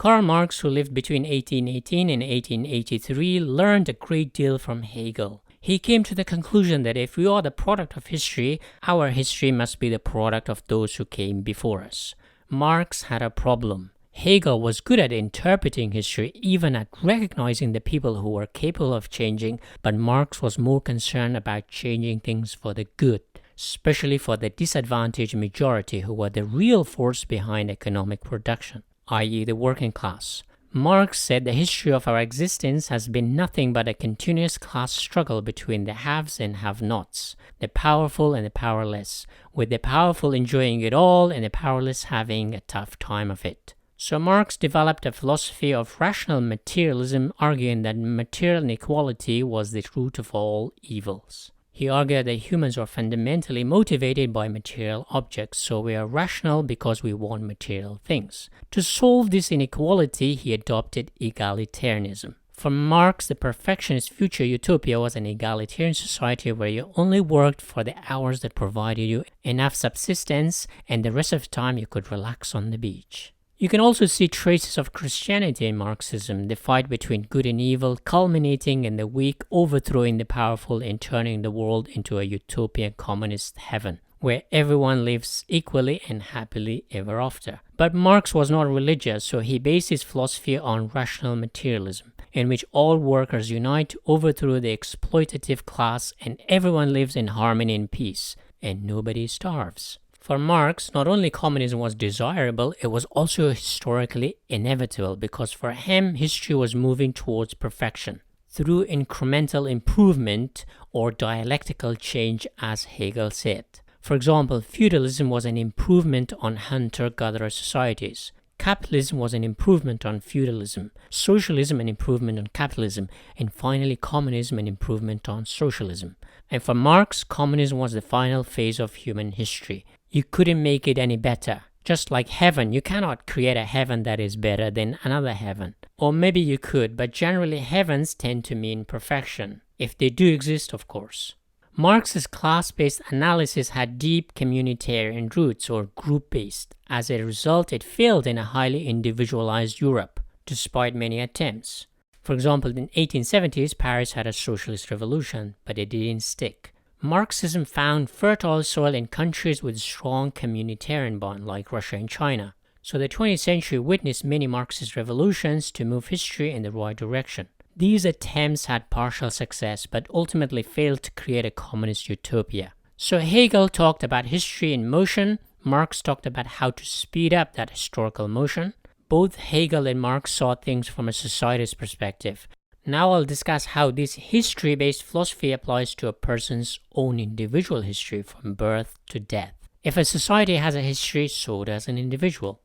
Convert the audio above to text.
Karl Marx, who lived between 1818 and 1883, learned a great deal from Hegel. He came to the conclusion that if we are the product of history, our history must be the product of those who came before us. Marx had a problem. Hegel was good at interpreting history, even at recognizing the people who were capable of changing, but Marx was more concerned about changing things for the good, especially for the disadvantaged majority who were the real force behind economic production, i.e. the working class. Marx said the history of our existence has been nothing but a continuous class struggle between the haves and have-nots, the powerful and the powerless, with the powerful enjoying it all and the powerless having a tough time of it. So Marx developed a philosophy of rational materialism, arguing that material inequality was the root of all evils. He argued that humans are fundamentally motivated by material objects, so we are rational because we want material things. To solve this inequality, he adopted egalitarianism. For Marx, the perfectionist future utopia was an egalitarian society where you only worked for the hours that provided you enough subsistence, and the rest of the time you could relax on the beach. You can also see traces of Christianity in Marxism, the fight between good and evil, culminating in the weak overthrowing the powerful and turning the world into a utopian communist heaven, where everyone lives equally and happily ever after. But Marx was not religious, so he based his philosophy on rational materialism, in which all workers unite to overthrow the exploitative class and everyone lives in harmony and peace, and nobody starves. For Marx, not only communism was desirable, it was also historically inevitable because for him, history was moving towards perfection through incremental improvement or dialectical change, as Hegel said. For example, feudalism was an improvement on hunter-gatherer societies. Capitalism was an improvement on feudalism, socialism an improvement on capitalism, and finally communism an improvement on socialism. And for Marx, communism was the final phase of human history. You couldn't make it any better. Just like heaven, you cannot create a heaven that is better than another heaven. Or maybe you could, but generally heavens tend to mean perfection. If they do exist, of course. Marx's class-based analysis had deep communitarian roots or group-based. As a result, it failed in a highly individualized Europe, despite many attempts. For example, in the 1870s, Paris had a socialist revolution, but it didn't stick. Marxism found fertile soil in countries with strong communitarian bond like Russia and China. So the 20th century witnessed many Marxist revolutions to move history in the right direction. These attempts had partial success but ultimately failed to create a communist utopia. So Hegel talked about history in motion, Marx talked about how to speed up that historical motion. Both Hegel and Marx saw things from a societist perspective. Now I'll discuss how this history-based philosophy applies to a person's own individual history from birth to death. If a society has a history, so does an individual.